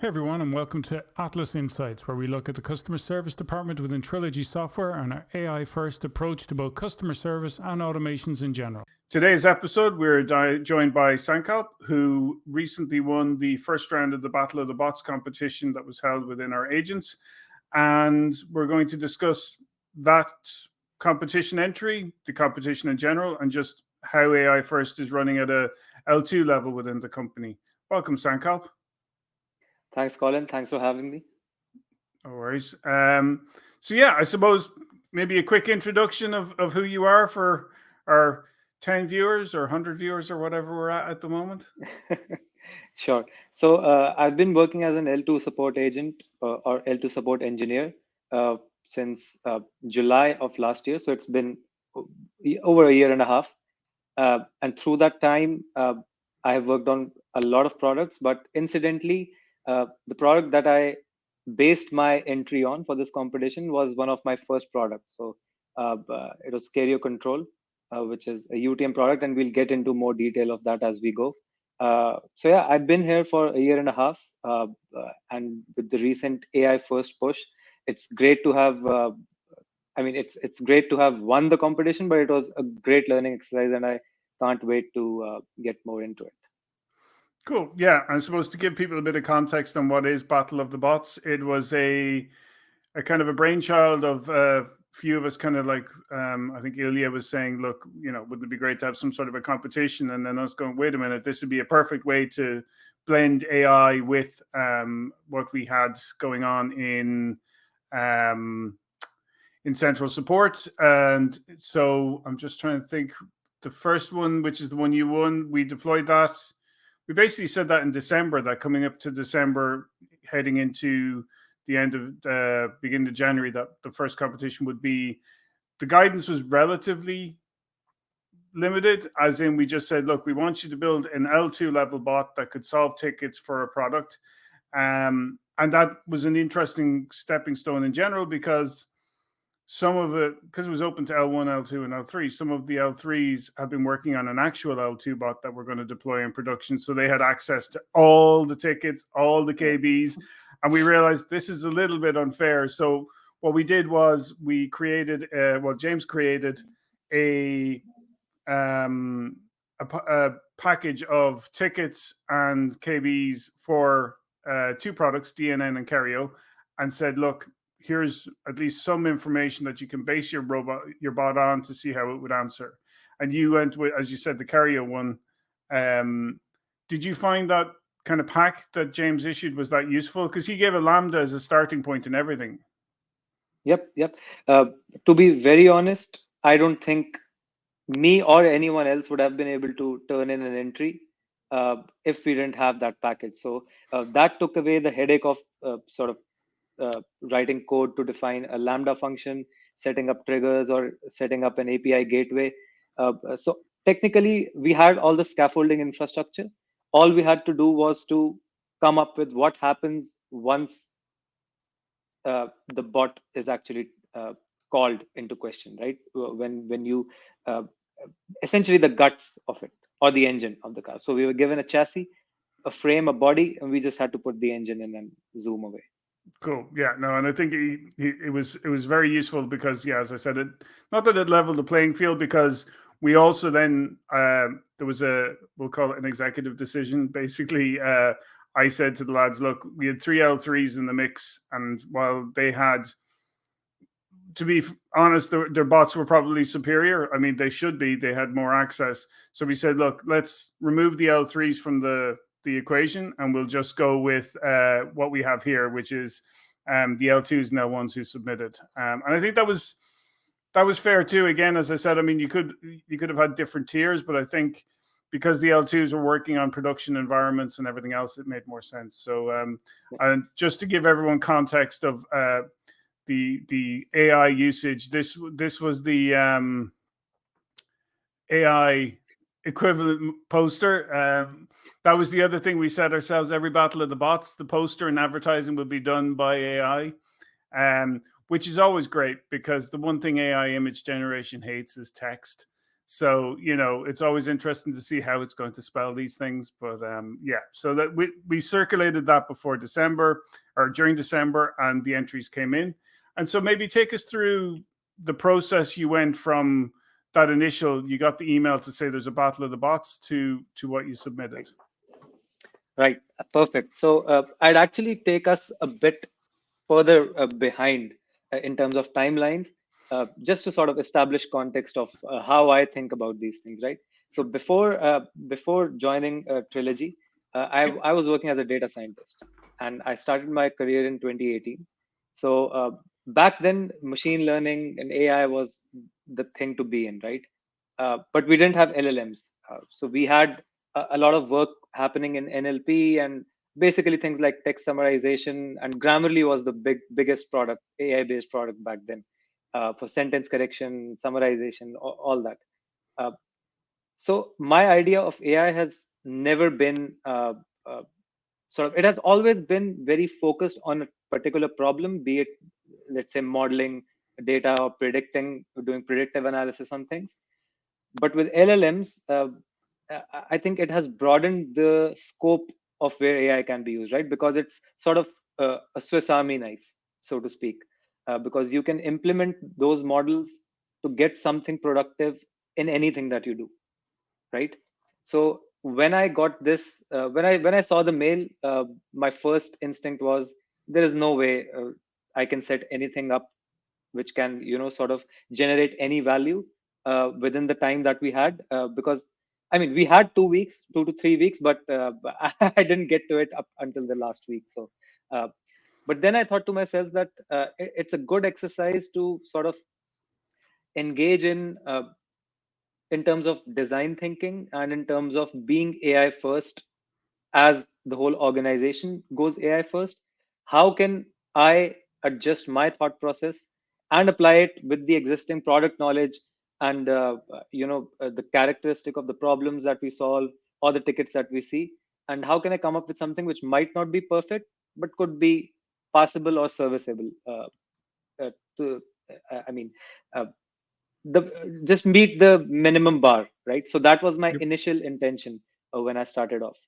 Hey everyone, and welcome to Atlas Insights, where we look at the customer service department within Trilogy Software and our AI-first approach to both customer service and automations in general. Today's episode, we're joined by Sankalp, who recently won the first round of the Battle of the Bots competition that was held within our agents. And we're going to discuss that competition entry, the competition in general, and just how AI First is running at a L2 level within the company. Welcome, Sankalp. Thanks, Colin. Thanks for having me. No worries. So yeah, I suppose maybe a quick introduction of who you are for our 10 viewers or 100 viewers or whatever we're at the moment. Sure. So I've been working as an L2 support agent or L2 support engineer since July of last year. So it's been over a year and a half. And through that time, I have worked on a lot of products, but incidentally, the product that I based my entry on for this competition was one of my first products. So it was Stereo Control, which is a UTM product, and we'll get into more detail of that as we go. So yeah, I've been here for a year and a half, and with the recent AI first push, it's great to have. It's great to have won the competition, but it was a great learning exercise, and I can't wait to get more into it. Cool. Yeah, I'm supposed to give people a bit of context on what is Battle of the Bots. It was a kind of a brainchild of a few of us, kind of like I think Ilya was saying, look, wouldn't it be great to have some sort of a competition? And then us going, wait a minute, this would be a perfect way to blend AI with what we had going on in central support. And so I'm just trying to think. The first one, which is the one you won, we deployed that. We basically said that in December, that coming up to December, heading into the end of beginning of January, that the first competition would be. The guidance was relatively limited, as in we just said, look, we want you to build an L2 level bot that could solve tickets for a product. And that was an interesting stepping stone in general, because some of it, because it was open to L1, L2, and L3, some of the L3s have been working on an actual L2 bot that we're going to deploy in production. So they had access to all the tickets, all the KBs. And we realized this is a little bit unfair. So what we did was we created, James created a package of tickets and KBs for two products, DNN and Cario, and said, look, here's at least some information that you can base your bot on to see how it would answer. And you went with, as you said, the Cario one. Did you find that kind of pack that James issued, was that useful? Because he gave a Lambda as a starting point and everything. Yep. To be very honest, I don't think me or anyone else would have been able to turn in an entry if we didn't have that package. So that took away the headache of writing code to define a Lambda function, setting up triggers, or setting up an API gateway. So technically, we had all the scaffolding infrastructure. All we had to do was to come up with what happens once the bot is actually called into question, right? When you essentially the guts of it, or the engine of the car. So we were given a chassis, a frame, a body, and we just had to put the engine in and zoom away. Cool. Yeah, no, and I think it was very useful because, yeah, as I said, not that it leveled the playing field, because we also then there was we'll call it an executive decision. Basically, I said to the lads, look, we had 3 L3s in the mix, and while they had, to be honest, their bots were probably superior. I mean, they should be. They had more access. So we said, look, let's remove the L3s from the equation, and we'll just go with what we have here, which is the L2s and L1s who submitted. And I think that was fair too. Again, as I said, I mean, you could have had different tiers, but I think because the L2s were working on production environments and everything else, it made more sense. So and just to give everyone context of the AI usage, this was the AI equivalent poster. That was the other thing we said ourselves. Every Battle of the Bots, the poster and advertising will be done by AI, which is always great, because the one thing AI image generation hates is text. So, it's always interesting to see how it's going to spell these things. But yeah, so that we circulated that before December or during December, and the entries came in. And so maybe take us through the process you went from that initial, you got the email to say there's a battle of the bots to what you submitted. Right. Perfect. So I'd actually take us a bit further behind in terms of timelines, just to sort of establish context of how I think about these things, right? So before joining Trilogy, I was working as a data scientist, and I started my career in 2018. So back then, machine learning and AI was the thing to be in, right? But we didn't have LLMs, so we had a lot of work happening in NLP and basically things like text summarization, and Grammarly was the biggest product, AI based product back then, for sentence correction, summarization, all that. uh, so my idea of AI has never been uh, it has always been very focused on a particular problem, be it, let's say, modeling data or doing predictive analysis on things. But with LLMs, I think it has broadened the scope of where AI can be used, right? Because it's sort of a Swiss Army knife, so to speak, because you can implement those models to get something productive in anything that you do, right? So when I got this, when I saw the mail, my first instinct was there is no way I can set anything up which can sort of generate any value within the time that we had, because I mean we had 2 weeks, 2 to 3 weeks, but I didn't get to it up until the last week. So uh, but then I thought to myself that it's a good exercise to sort of engage in terms of design thinking and in terms of being AI first, as the whole organization goes AI first. How can I adjust my thought process and apply it with the existing product knowledge and the characteristic of the problems that we solve or the tickets that we see, and how can I come up with something which might not be perfect but could be passable or serviceable, to I mean, uh, the just meet the minimum bar, right? So that was my Yep. initial intention when I started off.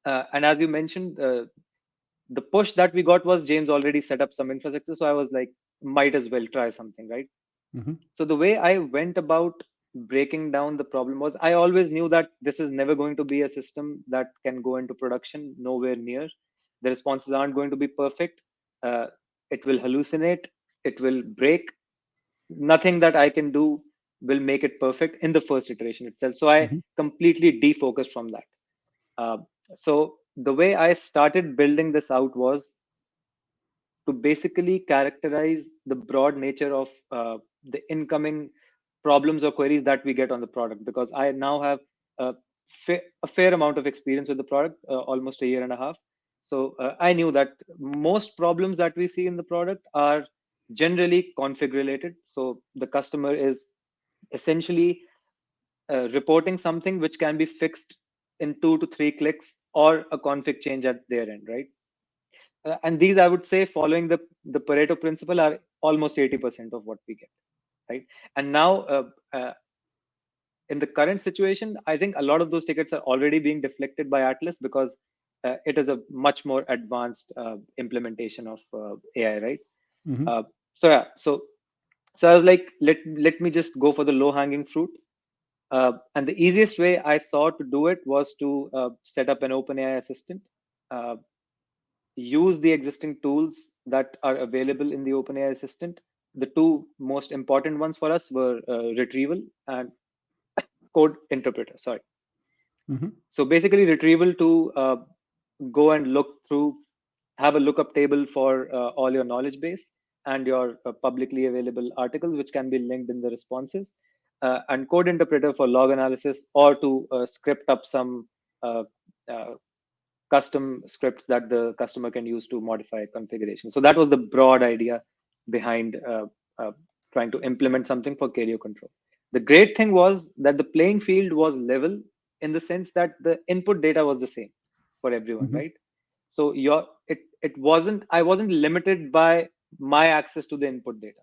And as you mentioned, the push that we got was James already set up some infrastructure, so I was like, might as well try something, right? Mm-hmm. So the way I went about breaking down the problem was, I always knew that this is never going to be a system that can go into production, nowhere near. The responses aren't going to be perfect. uh, it will hallucinate, it will break. Nothing that I can do will make it perfect in the first iteration itself, so I Mm-hmm. completely defocused from that. uh, so the way I started building this out was to basically characterize the broad nature of the incoming problems or queries that we get on the product, because I now have a fair amount of experience with the product, almost a year and a half. So I knew that most problems that we see in the product are generally config related. So the customer is essentially reporting something which can be fixed in 2 to 3 clicks or a config change at their end, right? And these, I would say, following the Pareto principle, are almost 80% of what we get, right? And now, in the current situation, I think a lot of those tickets are already being deflected by Atlas, because it is a much more advanced implementation of AI, right? Mm-hmm. Uh, so yeah, so I was like, let me just go for the low hanging fruit. And the easiest way I saw to do it was to set up an OpenAI assistant. Uh, Use the existing tools that are available in the OpenAI assistant. The two most important ones for us were retrieval and code interpreter. Sorry. Mm-hmm. So basically, retrieval to go and look through, have a lookup table for all your knowledge base and your publicly available articles, which can be linked in the responses, and code interpreter for log analysis, or to script up some uh, uh, custom scripts that the customer can use to modify configuration. So that was the broad idea behind uh, trying to implement something for carrier control. The great thing was that the playing field was level, in the sense that the input data was the same for everyone, Mm-hmm. right? So it wasn't, I wasn't limited by my access to the input data,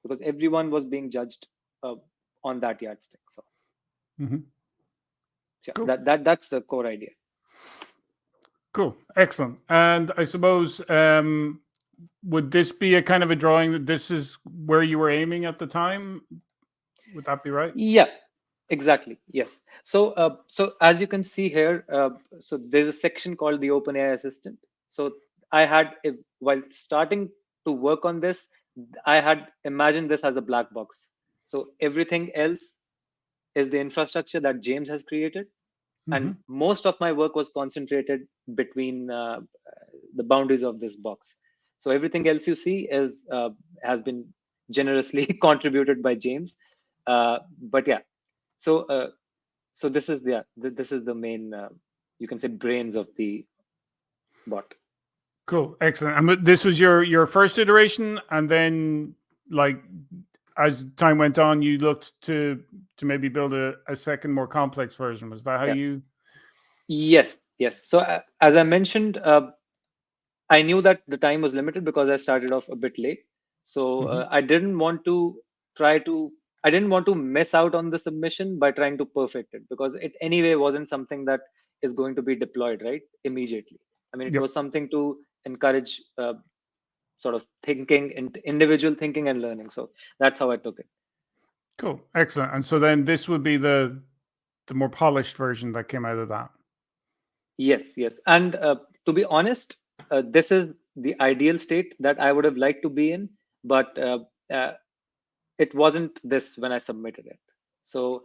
because everyone was being judged uh, on that yardstick. So Mm-hmm. So Cool. that's the core idea. Cool. Excellent. And I suppose would this be a kind of a drawing that this is where you were aiming at the time? Would that be right? Yeah, exactly. Yes. So as you can see here, so there's a section called the OpenAI Assistant. So while starting to work on this, I had imagined this as a black box. So everything else is the infrastructure that James has created, Mm-hmm. and most of my work was concentrated between the boundaries of this box. So everything else you see has been generously contributed by James. But yeah, so so this is this is the main you can say brains of the bot. Cool. Excellent. And this was your first iteration, and then like as time went on, you looked to maybe build a second, more complex version. Was that how Yeah. you? Yes. So as I mentioned, I knew that the time was limited because I started off a bit late. So Mm-hmm. I didn't want to try to, I didn't want to miss out on the submission by trying to perfect it, because it anyway wasn't something that is going to be deployed right immediately. I mean, it Yep. was something to encourage sort of thinking and individual thinking and learning. So that's how I took it. Cool. Excellent. And so then this would be the more polished version that came out of that. Yes. And to be honest, this is the ideal state that I would have liked to be in, but uh, it wasn't this when I submitted it. So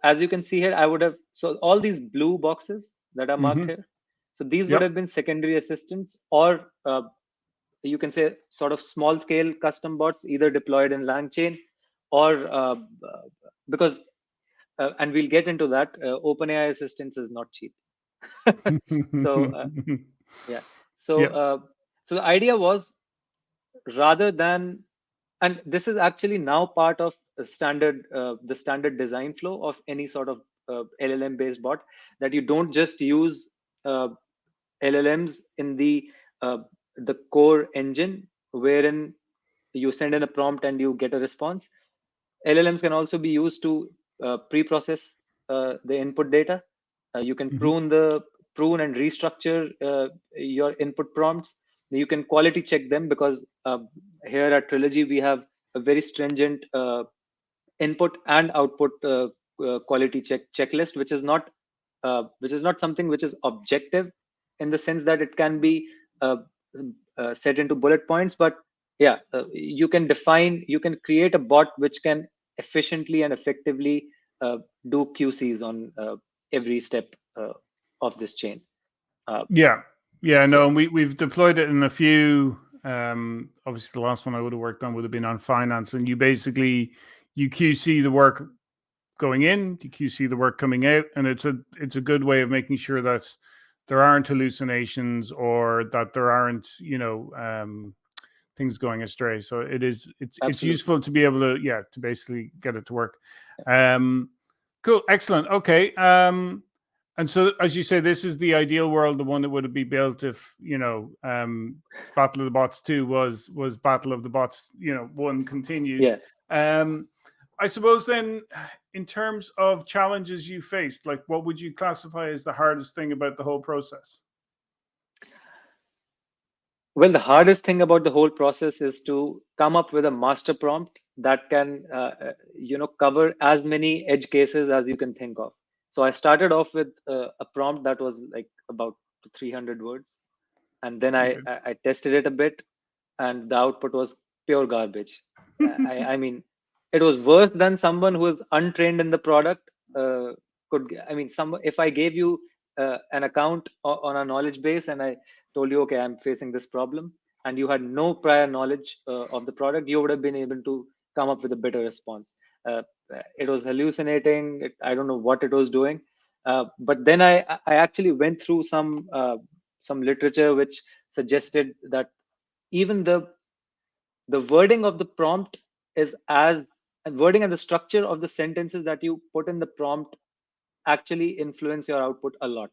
as you can see here, I would have, so all these blue boxes that are marked Mm-hmm. here, so these would Yep. have been secondary assistants, or you can say sort of small scale custom bots, either deployed in LangChain or because and we'll get into that. OpenAI assistance is not cheap. So yeah, so Yep. uh, so the idea was, rather than, and this is actually now part of the standard design flow of any sort of LLM based bot, that you don't just use uh, LLMs in uh, the core engine wherein you send in a prompt and you get a response. LLMs can also be used to pre-process the input data. You can Mm-hmm. prune and restructure your input prompts. You can quality check them, because here at Trilogy we have a very stringent input and output quality checklist, which is not something which is objective in the sense that it can be uh, set into bullet points, but yeah, you can create a bot which can efficiently and effectively do QCs on every step of this chain. Uh, Yeah. Yeah. No, so and we've deployed it in a few. Obviously, the last one I would have worked on would have been on finance, and you basically you QC the work going in, you QC the work coming out, and it's a good way of making sure that there aren't hallucinations or that there aren't things going astray. So it's absolutely. useful to be able to basically get it to work. Cool, excellent. Okay. And so as you say, this is the ideal world, the one that would be built if Battle of the Bots 2 was Battle of the Bots 1 continued. Yeah. I suppose then, in terms of challenges you faced, like what would you classify as the hardest thing about the whole process? Well, the hardest thing about the whole process is to come up with a master prompt that can, cover as many edge cases as you can think of. So I started off with a prompt that was like about 300 words, and then Okay. I tested it a bit, and the output was pure garbage. I mean, it was worse than someone who is untrained in the product I mean, if I gave you an account on a knowledge base and I told you, okay, I'm facing this problem, and you had no prior knowledge of the product, you would have been able to come up with a better response. Uh, it was hallucinating. I don't know what it was doing. But then I actually went through some literature which suggested that even the wording of the prompt is as and wording and the structure of the sentences that you put in the prompt actually influence your output a lot.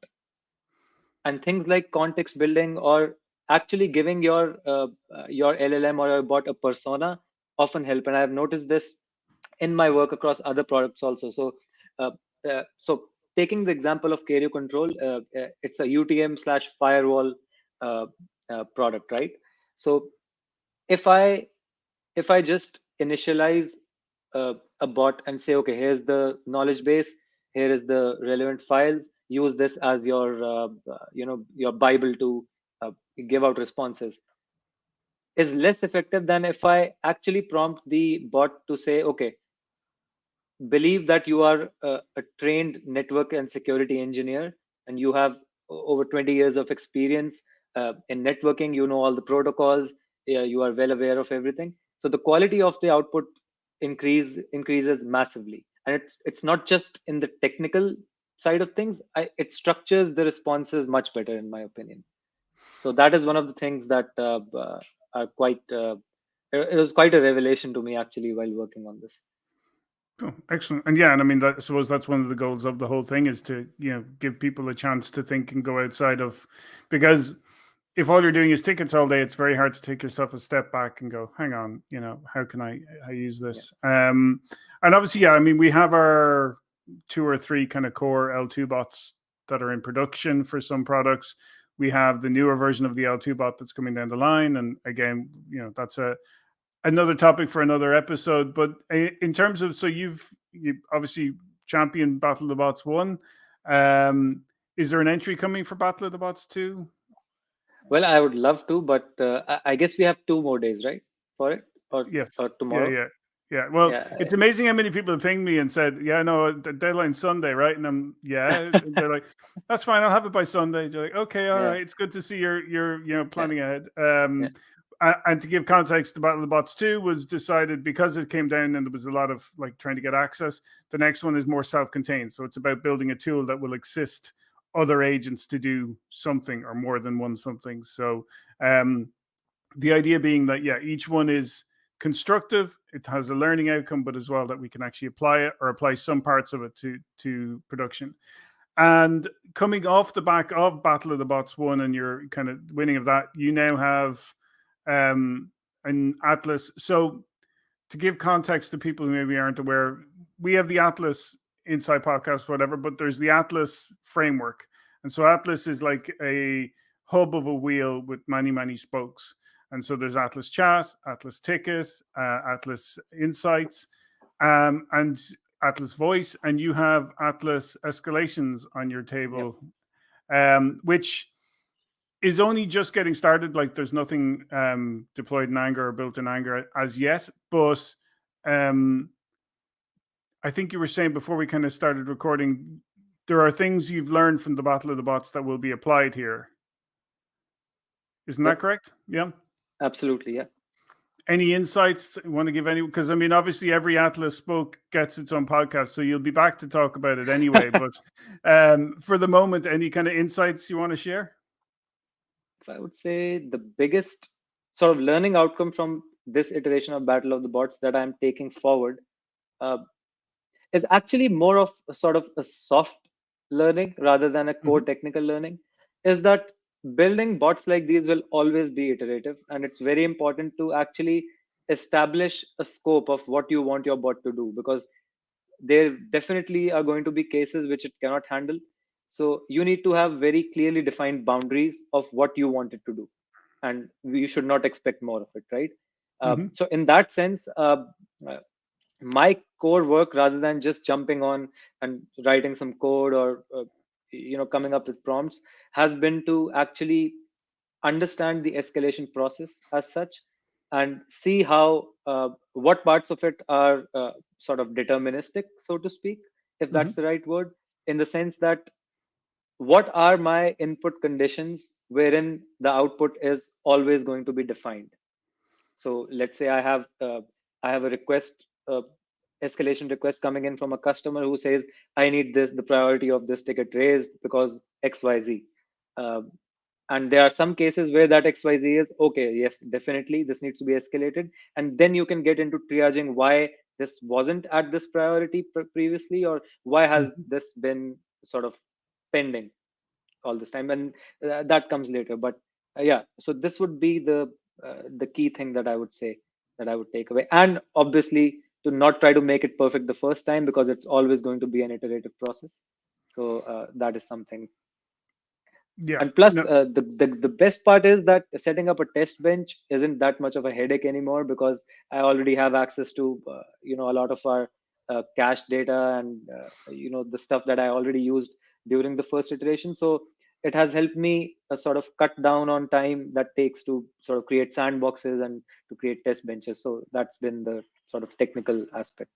And things like context building, or actually giving your LLM or your bot a persona, often help. And I've noticed this in my work across other products also. So so taking the example of Carrier Control, it's a UTM slash firewall uh, product, right? So if I just initialize a bot and say, okay, here's the knowledge base, here is the relevant files, use this as your your Bible to give out responses, is less effective than if I actually prompt the bot to say, okay, believe that you are a trained network and security engineer, and you have over 20 years of experience in networking. You know all the protocols. Yeah, you are well aware of everything. So the quality of the output increases massively, and it's not just in the technical side of things. It structures the responses much better, in my opinion. So that is one of the things that are quite. It was quite a revelation to me actually while working on this. Oh, excellent. And yeah, and I mean, I suppose that's one of the goals of the whole thing is to, give people a chance to think and go outside of, because if all you're doing is tickets all day, it's very hard to take yourself a step back and go, hang on, how can I use this? And obviously, yeah, I mean, we have our 2 or 3 kind of core L2 bots that are in production for some products. We have the newer version of the L2 bot that's coming down the line. And again, that's another topic for another episode. But in terms of, so you obviously championed Battle of the Bots 1. Is there an entry coming for Battle of the Bots 2? Well, I would love to, but I guess we have 2 more days, right, for it, Yes. or tomorrow. Yeah. Well, Yeah, it's amazing how many people have pinged me and said, "Yeah, no, the deadline's Sunday, right?" And I'm, yeah. And they're like, "That's fine. I'll have it by Sunday." They're like, "Okay, all right. It's good to see you're planning ahead." And to give context, the Battle of the Bots 2 was decided because it came down and there was a lot of like trying to get access. The next one is more self-contained, so it's about building a tool that will assist other agents to do something or more than one something. So the idea being that, yeah, each one is constructive, it has a learning outcome, but as well that we can actually apply it or apply some parts of it to production. And coming off the back of Battle of the Bots 1 and your kind of winning of that, you now have an Atlas. So to give context to people who maybe aren't aware, we have the Atlas Inside Podcast, whatever, but there's the Atlas framework. And so Atlas is like a hub of a wheel with many, many spokes. And so there's Atlas Chat, Atlas Ticket, Atlas Insights, and Atlas Voice, and you have Atlas Escalations on your table, which is only just getting started. Like there's nothing deployed in Anger or built in Anger as yet. But I think you were saying before we kind of started recording, there are things you've learned from the Battle of the Bots that will be applied here. Isn't that correct? Yeah. Absolutely, yeah. Any insights you want to give? Because I mean, obviously, every Atlas spoke gets its own podcast, so you'll be back to talk about it anyway. But for the moment, any kind of insights you want to share? If I would say the biggest sort of learning outcome from this iteration of Battle of the Bots that I'm taking forward is actually more of a sort of a soft learning rather than a core technical learning, is that building bots like these will always be iterative, and it's very important to actually establish a scope of what you want your bot to do, because there definitely are going to be cases which it cannot handle. So you need to have very clearly defined boundaries of what you want it to do, and you should not expect more of it, right? So in that sense, my core work, rather than just jumping on and writing some code or coming up with prompts, has been to actually understand the escalation process as such, and see how what parts of it are sort of deterministic, so to speak, if that's the right word, in the sense that what are my input conditions wherein the output is always going to be defined. So let's say I have a request, escalation request coming in from a customer who says, I need the priority of this ticket raised because XYZ. And there are some cases where that XYZ is okay, yes, definitely this needs to be escalated. And then you can get into triaging why this wasn't at this priority previously, or why has this been sort of pending all this time, and that comes later. But yeah, so this would be the key thing that I would say that I would take away. And obviously not try to make it perfect the first time, because it's always going to be an iterative process. So that is something. Yeah. And plus, No. the best part is that setting up a test bench isn't that much of a headache anymore, because I already have access to a lot of our cache data and the stuff that I already used during the first iteration. So it has helped me sort of cut down on time that takes to sort of create sandboxes and to create test benches. So that's been the sort of technical aspect.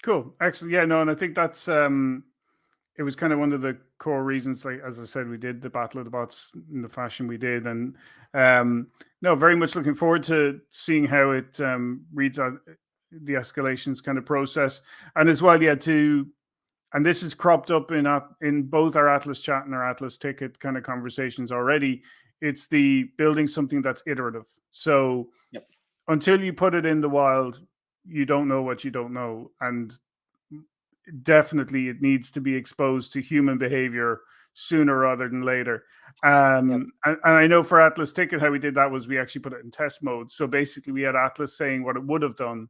Cool. Excellent. Yeah, no, and I think that's it was kind of one of the core reasons, like as I said, we did the Battle of the Bots in the fashion we did. And no, very much looking forward to seeing how it reads out the escalations kind of process. And as well, yeah, and this is cropped up in both our Atlas chat and our Atlas ticket kind of conversations already. It's the building something that's iterative. So Yep. until you put it in the wild, you don't know what you don't know. And definitely it needs to be exposed to human behavior sooner rather than later. And I know for Atlas Ticket, how we did that was we actually put it in test mode. So basically we had Atlas saying what it would have done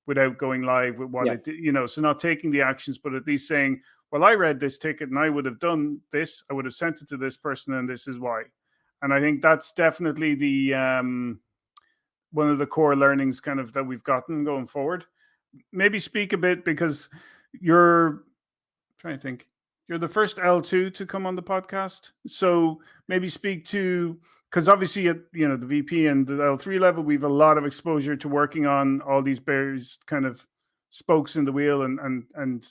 without going live with what it did, so not taking the actions, but at least saying, well, I read this ticket and I would have done this, I would have sent it to this person, and this is why. And I think that's definitely the one of the core learnings kind of that we've gotten going forward. Maybe speak a bit, because you're trying to think, you're the first L2 to come on the podcast. So maybe speak to, because obviously at the VP and the L3 level, we've a lot of exposure to working on all these various kind of spokes in the wheel and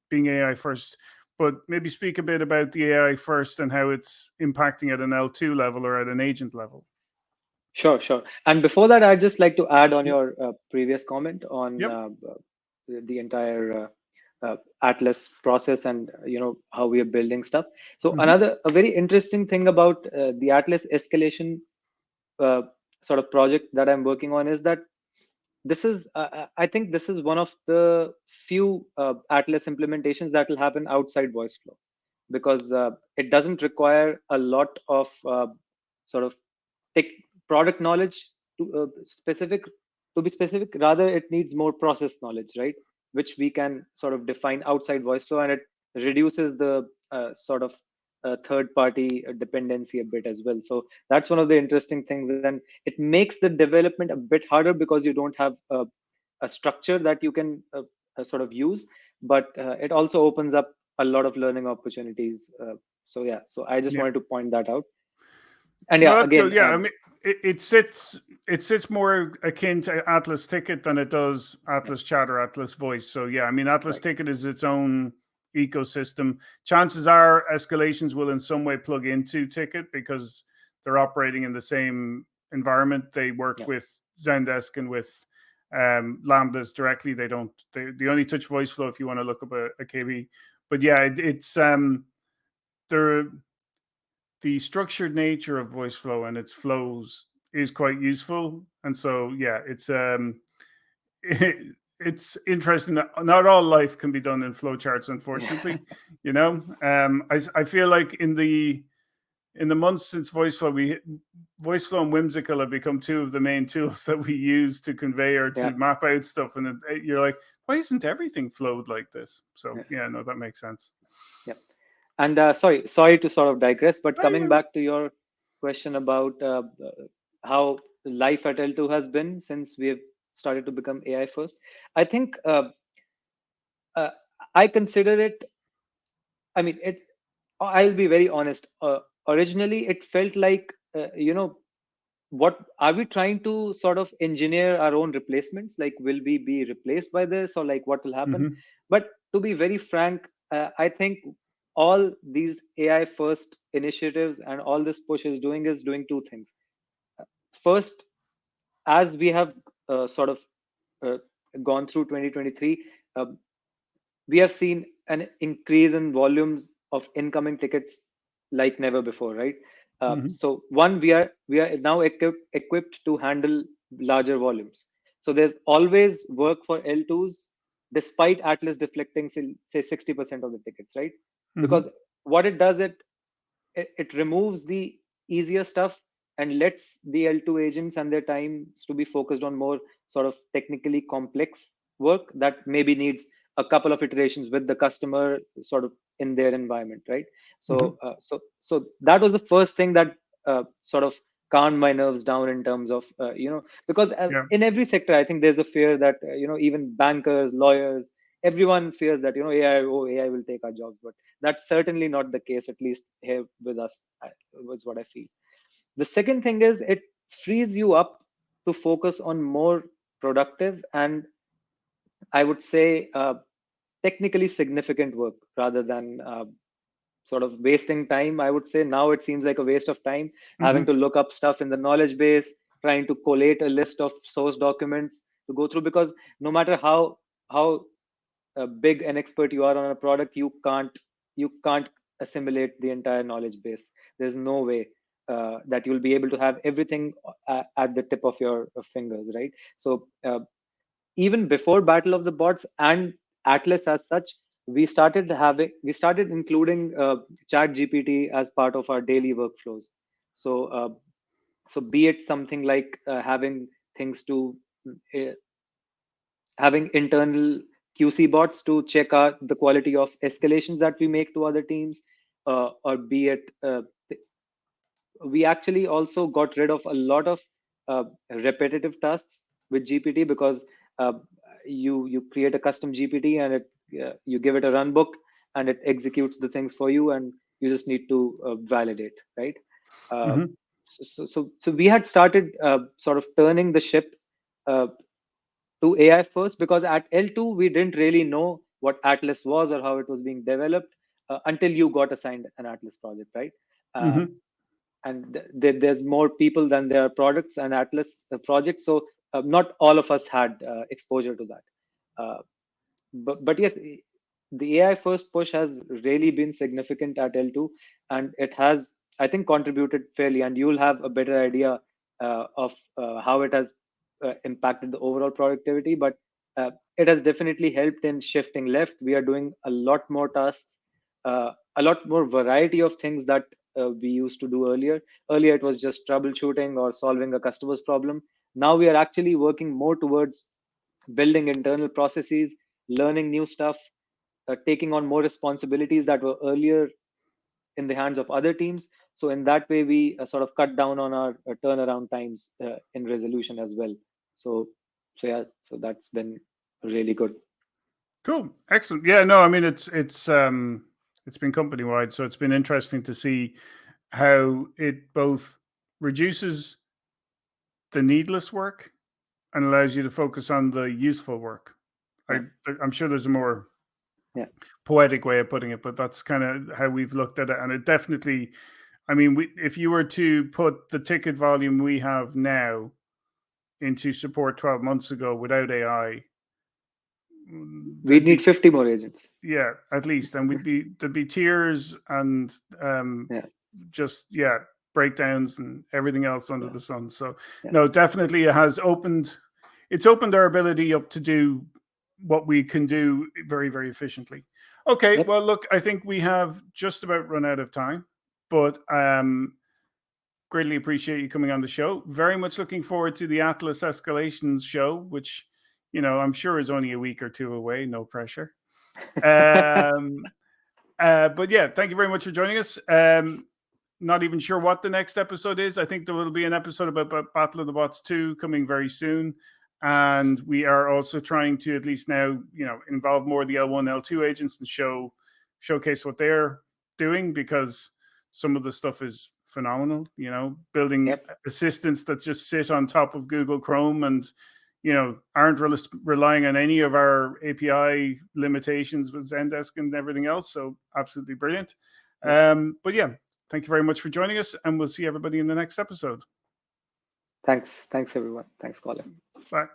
being AI first. But maybe speak a bit about the AI first and how it's impacting at an L2 level or at an agent level. Sure. And before that, I'd just like to add on your previous comment on the entire Atlas process and how we are building stuff. So a very interesting thing about the Atlas escalation sort of project that I'm working on is that this is I think this is one of the few Atlas implementations that will happen outside voice flow, because it doesn't require a lot of sort of tech product knowledge to be specific. Rather, it needs more process knowledge, right, which we can sort of define outside voice flow, and it reduces the sort of third party dependency a bit as well. So that's one of the interesting things, and it makes the development a bit harder because you don't have a structure that you can sort of use, but it also opens up a lot of learning opportunities. So I just wanted to point that out. And I mean, it sits more akin to Atlas Ticket than it does Atlas Chat or Atlas Voice. So yeah, I mean, Atlas Ticket is its own ecosystem. Chances are escalations will in some way plug into Ticket because they're operating in the same environment. They work with Zendesk and with Lambdas directly. They only touch voice flow if you want to look up a KB. But yeah, it's the structured nature of voice flow and its flows is quite useful. And so, yeah, it's interesting that not all life can be done in flowcharts, unfortunately. I feel like in the months since voice flow and Whimsical have become two of the main tools that we use to convey or to map out stuff. And you're like, why isn't everything flowed like this? So yeah, no, that makes sense. Yeah. And sorry to sort of digress, but coming back to your question about how life at L2 has been since we have started to become AI first, I think I consider it. I mean, I'll be very honest. Originally, it felt like what are we trying to sort of engineer our own replacements? Like, will we be replaced by this, or like what will happen? But to be very frank, I think all these AI first initiatives and all this push is doing two things. First, as we have sort of gone through 2023, we have seen an increase in volumes of incoming tickets like never before, right? So one, we are now equipped to handle larger volumes. So there's always work for L2s, despite Atlas deflecting say 60% of the tickets, right? Because what it does, it removes the easier stuff and lets the L2 agents and their time to be focused on more sort of technically complex work that maybe needs a couple of iterations with the customer sort of in their environment, right? So so that was the first thing that sort of calmed my nerves down in terms of because in every sector I think there's a fear that even bankers, lawyers, everyone fears that AI will take our jobs, but that's certainly not the case, at least here with us. Was what I feel. The second thing is it frees you up to focus on more productive and I would say technically significant work rather than sort of wasting time. I would say now it seems like a waste of time having to look up stuff in the knowledge base, trying to collate a list of source documents to go through, because no matter how big an expert you are on a product, you can't assimilate the entire knowledge base. There's no way that you'll be able to have everything at the tip of your fingers, right? So even before Battle of the Bots and Atlas as such, we started including Chat GPT as part of our daily workflows. So so be it something like having things to having internal QC bots to check out the quality of escalations that we make to other teams, or be it we actually also got rid of a lot of repetitive tasks with GPT, because you create a custom GPT and you give it a run book and it executes the things for you, and you just need to validate, right? So we had started sort of turning the ship to AI first, because at L2 we didn't really know what Atlas was or how it was being developed until you got assigned an Atlas project, right? And there's more people than there are products and Atlas projects, so not all of us had exposure to that. But yes, the AI first push has really been significant at L2, and it has, I think, contributed fairly, and you'll have a better idea of how it has impacted the overall productivity, but it has definitely helped in shifting left. We are doing a lot more tasks, a lot more variety of things that we used to do earlier. Earlier, it was just troubleshooting or solving a customer's problem. Now we are actually working more towards building internal processes, learning new stuff, taking on more responsibilities that were earlier in the hands of other teams. So in that way, we sort of cut down on our turnaround times in resolution as well. So yeah, so that's been really good. Cool, excellent. Yeah, no, I mean it's been company wide, so it's been interesting to see how it both reduces the needless work and allows you to focus on the useful work. Yeah. I'm sure there's a more poetic way of putting it, but that's kind of how we've looked at it. And it definitely, I mean, if you were to put the ticket volume we have now into support 12 months ago without AI, we'd need 50 more agents. Yeah, at least. And there'd be tears and just breakdowns and everything else under the sun. So no, definitely it's opened our ability up to do what we can do very, very efficiently. Okay, well, look, I think we have just about run out of time, but greatly appreciate you coming on the show. Very much looking forward to the Atlas Escalations show, which, I'm sure is only a week or two away. No pressure. But yeah, thank you very much for joining us. Not even sure what the next episode is. I think there will be an episode about Battle of the Bots 2 coming very soon. And we are also trying to, at least now, involve more of the L1, L2 agents and showcase what they're doing, because some of the stuff is phenomenal, building assistants that just sit on top of Google Chrome and, aren't relying on any of our API limitations with Zendesk and everything else. So absolutely brilliant. But yeah, thank you very much for joining us, and we'll see everybody in the next episode. Thanks everyone. Thanks, Colin. Bye.